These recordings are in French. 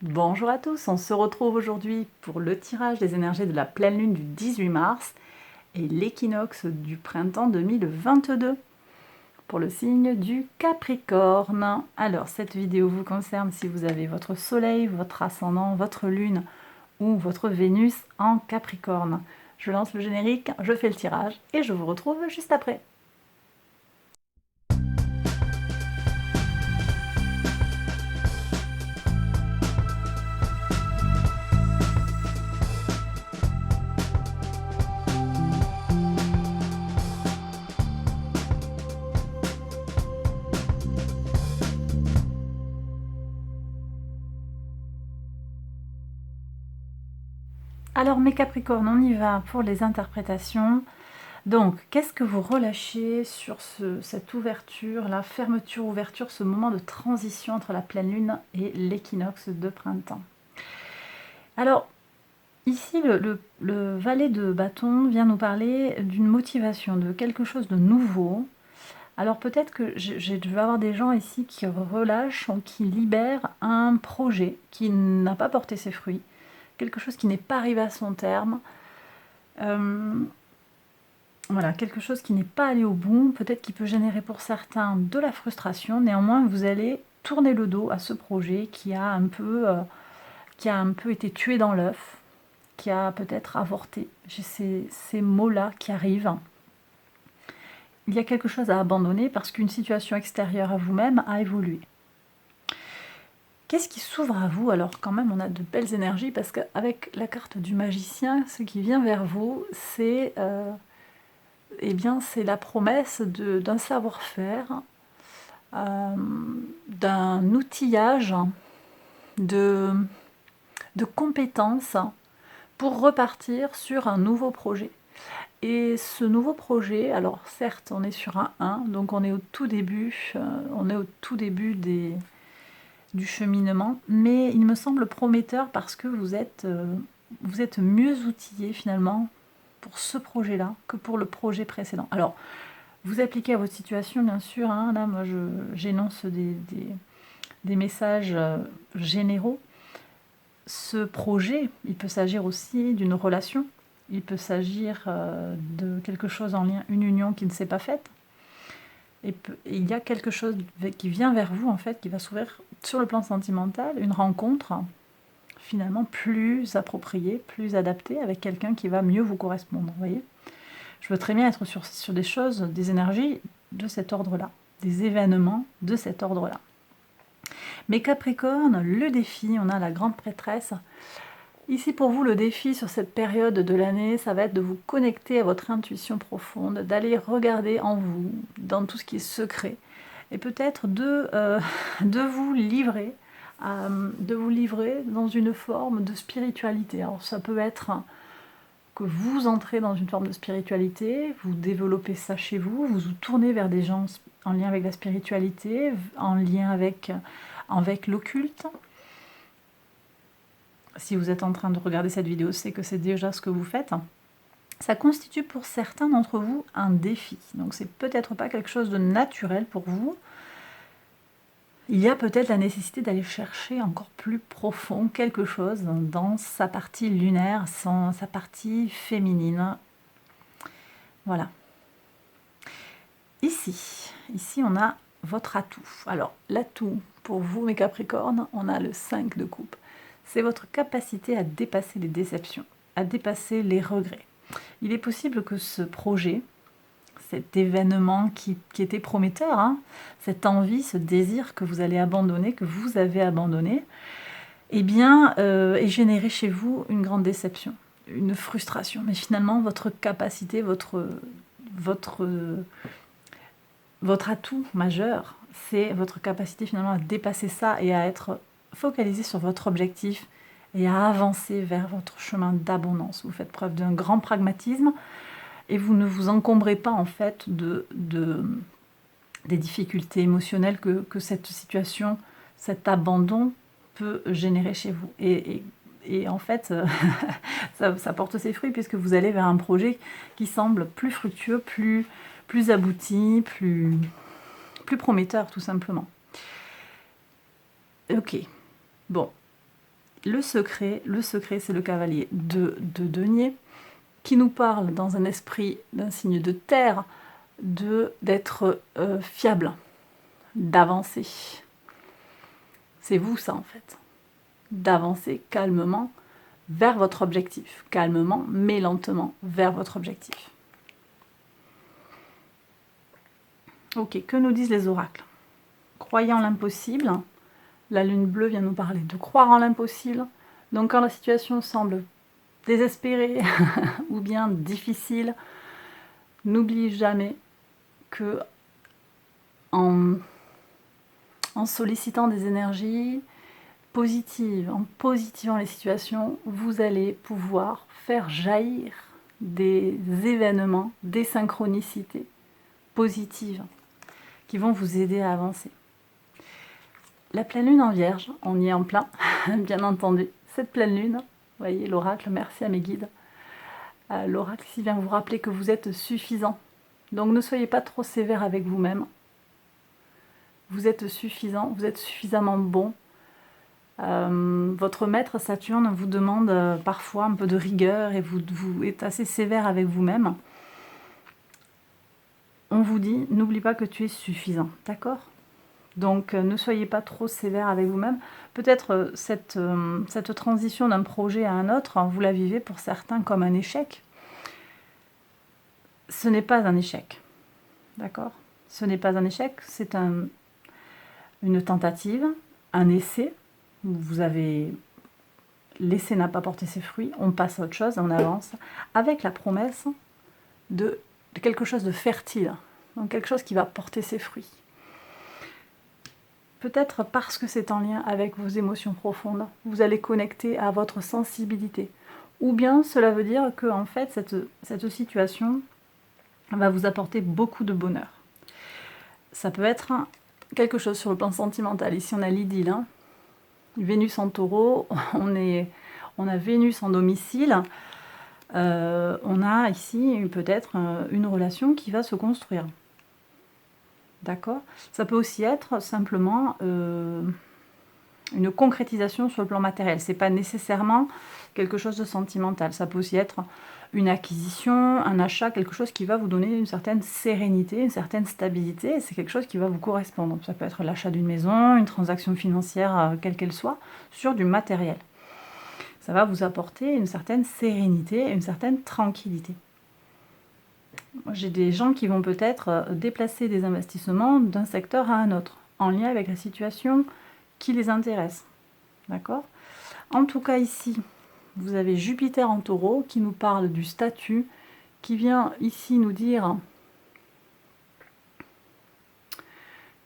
Bonjour à tous, on se retrouve aujourd'hui pour le tirage des énergies de la pleine lune du 18 mars et l'équinoxe du printemps 2022 pour le signe du Capricorne. Alors cette vidéo vous concerne si vous avez votre soleil, votre ascendant, votre lune ou votre Vénus en Capricorne. Je lance le générique, je fais le tirage et je vous retrouve juste après. Alors mes Capricornes, on y va pour les interprétations. Donc, qu'est-ce que vous relâchez sur cette ouverture, la fermeture-ouverture, ce moment de transition entre la pleine lune et l'équinoxe de printemps? Alors, ici, le valet de bâton vient nous parler d'une motivation, de quelque chose de nouveau. Alors peut-être que je vais avoir des gens ici qui relâchent, qui libèrent un projet qui n'a pas porté ses fruits, quelque chose qui n'est pas arrivé à son terme. Voilà, quelque chose qui n'est pas allé au bout, peut-être qui peut générer pour certains de la frustration. Néanmoins, vous allez tourner le dos à ce projet qui a un peu été tué dans l'œuf, qui a peut-être avorté. J'ai ces mots-là qui arrivent. Il y a quelque chose à abandonner parce qu'une situation extérieure à vous-même a évolué. Qu'est-ce qui s'ouvre à vous? Alors quand même, on a de belles énergies parce qu'avec la carte du magicien, ce qui vient vers vous, c'est eh bien, c'est la promesse d'un savoir-faire, d'un outillage, de compétences pour repartir sur un nouveau projet. Et ce nouveau projet, alors certes, on est sur un 1, donc on est au tout début, du cheminement, mais il me semble prometteur parce que vous êtes mieux outillé finalement pour ce projet-là que pour le projet précédent. Alors, vous appliquez à votre situation, bien sûr, hein, là, moi, j'énonce des messages généraux. Ce projet, il peut s'agir aussi d'une relation, il peut s'agir de quelque chose en lien, une union qui ne s'est pas faite, et il y a quelque chose qui vient vers vous, en fait, qui va s'ouvrir sur le plan sentimental, une rencontre finalement plus appropriée, plus adaptée, avec quelqu'un qui va mieux vous correspondre, vous voyez. Je veux très bien être sur des choses, des énergies de cet ordre-là, des événements de cet ordre-là. Mais Capricorne, le défi, on a la grande prêtresse. Ici pour vous, le défi sur cette période de l'année, ça va être de vous connecter à votre intuition profonde, d'aller regarder en vous, dans tout ce qui est secret, et peut-être de vous livrer dans une forme de spiritualité. Alors ça peut être que vous entrez dans une forme de spiritualité, vous développez ça chez vous, vous vous tournez vers des gens en lien avec la spiritualité, en lien avec l'occulte. Si vous êtes en train de regarder cette vidéo, c'est que c'est déjà ce que vous faites. Ça constitue pour certains d'entre vous un défi. Donc c'est peut-être pas quelque chose de naturel pour vous. Il y a peut-être la nécessité d'aller chercher encore plus profond quelque chose dans sa partie lunaire, sa partie féminine. Voilà. Ici on a votre atout. Alors l'atout pour vous mes Capricornes, on a le 5 de coupe. C'est votre capacité à dépasser les déceptions, à dépasser les regrets. Il est possible que ce projet, cet événement qui était prometteur, hein, cette envie, ce désir que vous allez abandonner, que vous avez abandonné, eh bien, ait généré chez vous une grande déception, une frustration. Mais finalement, votre capacité, votre atout majeur, c'est votre capacité finalement à dépasser ça et à être focalisé sur votre objectif et à avancer vers votre chemin d'abondance. Vous faites preuve d'un grand pragmatisme et vous ne vous encombrez pas en fait des difficultés émotionnelles que cette situation, cet abandon peut générer chez vous. Et en fait, ça porte ses fruits puisque vous allez vers un projet qui semble plus fructueux, plus abouti, plus prometteur tout simplement. Ok, bon, Le secret, c'est le cavalier de denier qui nous parle dans un esprit d'un signe de terre d'être fiable, d'avancer. C'est vous ça en fait. D'avancer calmement vers votre objectif. Calmement mais lentement vers votre objectif. Ok, que nous disent les oracles? Croyant l'impossible, la lune bleue vient nous parler de croire en l'impossible. Donc quand la situation semble désespérée ou bien difficile, n'oublie jamais que en sollicitant des énergies positives, en positivant les situations, vous allez pouvoir faire jaillir des événements, des synchronicités positives qui vont vous aider à avancer. La pleine lune en Vierge, on y est en plein, bien entendu. Cette pleine lune, vous voyez l'oracle, merci à mes guides. L'oracle ici vient vous rappeler que vous êtes suffisant. Donc ne soyez pas trop sévère avec vous-même. Vous êtes suffisant, vous êtes suffisamment bon. Votre maître Saturne vous demande parfois un peu de rigueur et vous êtes assez sévère avec vous-même. On vous dit, n'oublie pas que tu es suffisant, d'accord? Donc ne soyez pas trop sévère avec vous-même. Peut-être cette transition d'un projet à un autre, vous la vivez pour certains comme un échec. Ce n'est pas un échec, d'accord? Ce n'est pas un échec, c'est une tentative, un essai. Vous avez... L'essai n'a pas porté ses fruits, on passe à autre chose, on avance, avec la promesse de quelque chose de fertile, donc quelque chose qui va porter ses fruits. Peut-être parce que c'est en lien avec vos émotions profondes, vous allez connecter à votre sensibilité. Ou bien cela veut dire que en fait, cette situation va vous apporter beaucoup de bonheur. Ça peut être quelque chose sur le plan sentimental. Ici, on a l'idylle. Hein. Vénus en taureau, on a Vénus en domicile. On a ici peut-être une relation qui va se construire. D'accord? Ça peut aussi être simplement une concrétisation sur le plan matériel. C'est pas nécessairement quelque chose de sentimental. Ça peut aussi être une acquisition, un achat, quelque chose qui va vous donner une certaine sérénité, une certaine stabilité. C'est quelque chose qui va vous correspondre. Ça peut être l'achat d'une maison, une transaction financière, quelle qu'elle soit, sur du matériel. Ça va vous apporter une certaine sérénité, une certaine tranquillité. J'ai des gens qui vont peut-être déplacer des investissements d'un secteur à un autre, en lien avec la situation qui les intéresse. D'accord? En tout cas ici, vous avez Jupiter en taureau qui nous parle du statut, qui vient ici nous dire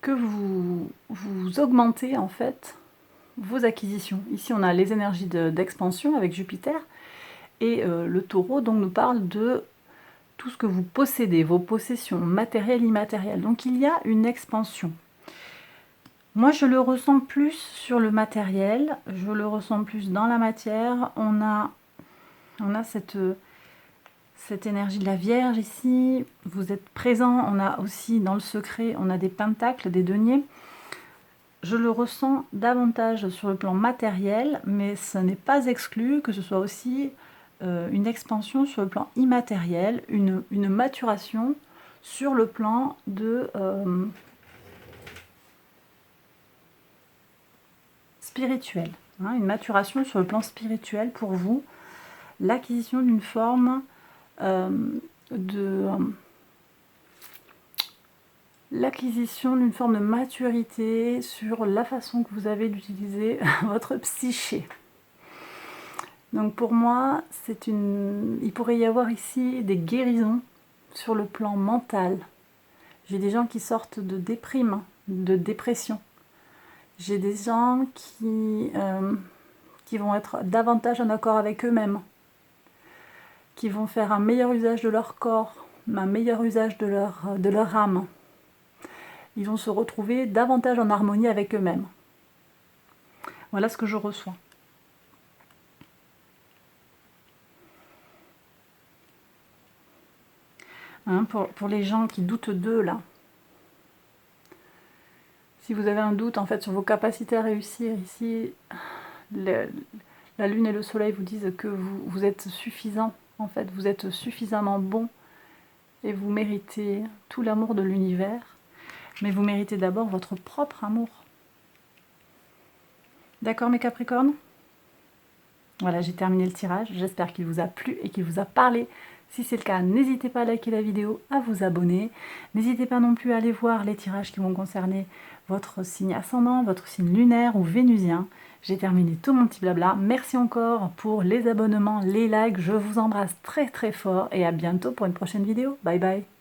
que vous augmentez en fait vos acquisitions. Ici on a les énergies d'expansion avec Jupiter, et le taureau donc nous parle de tout ce que vous possédez, vos possessions matérielles, immatérielles. Donc il y a une expansion. Moi je le ressens plus sur le matériel, je le ressens plus dans la matière. On a cette énergie de la Vierge ici, vous êtes présent. On a aussi dans le secret, on a des pentacles, des deniers. Je le ressens davantage sur le plan matériel, mais ce n'est pas exclu que ce soit aussi une expansion sur le plan immatériel, une maturation sur le plan de spirituel, hein, une maturation sur le plan spirituel pour vous, l'acquisition d'une forme l'acquisition d'une forme de maturité sur la façon que vous avez d'utiliser votre psyché. Donc pour moi, il pourrait y avoir ici des guérisons sur le plan mental. J'ai des gens qui sortent de déprime, de dépression. J'ai des gens qui vont être davantage en accord avec eux-mêmes, qui vont faire un meilleur usage de leur corps, un meilleur usage de leur âme. Ils vont se retrouver davantage en harmonie avec eux-mêmes. Voilà ce que je reçois. Hein, pour les gens qui doutent d'eux, là. Si vous avez un doute en fait sur vos capacités à réussir ici, la lune et le soleil vous disent que vous êtes suffisant, en fait, vous êtes suffisamment bon et vous méritez tout l'amour de l'univers, mais vous méritez d'abord votre propre amour. D'accord mes Capricornes? Voilà, j'ai terminé le tirage, j'espère qu'il vous a plu et qu'il vous a parlé. Si c'est le cas, n'hésitez pas à liker la vidéo, à vous abonner. N'hésitez pas non plus à aller voir les tirages qui vont concerner votre signe ascendant, votre signe lunaire ou vénusien. J'ai terminé tout mon petit blabla. Merci encore pour les abonnements, les likes. Je vous embrasse très très fort et à bientôt pour une prochaine vidéo. Bye bye.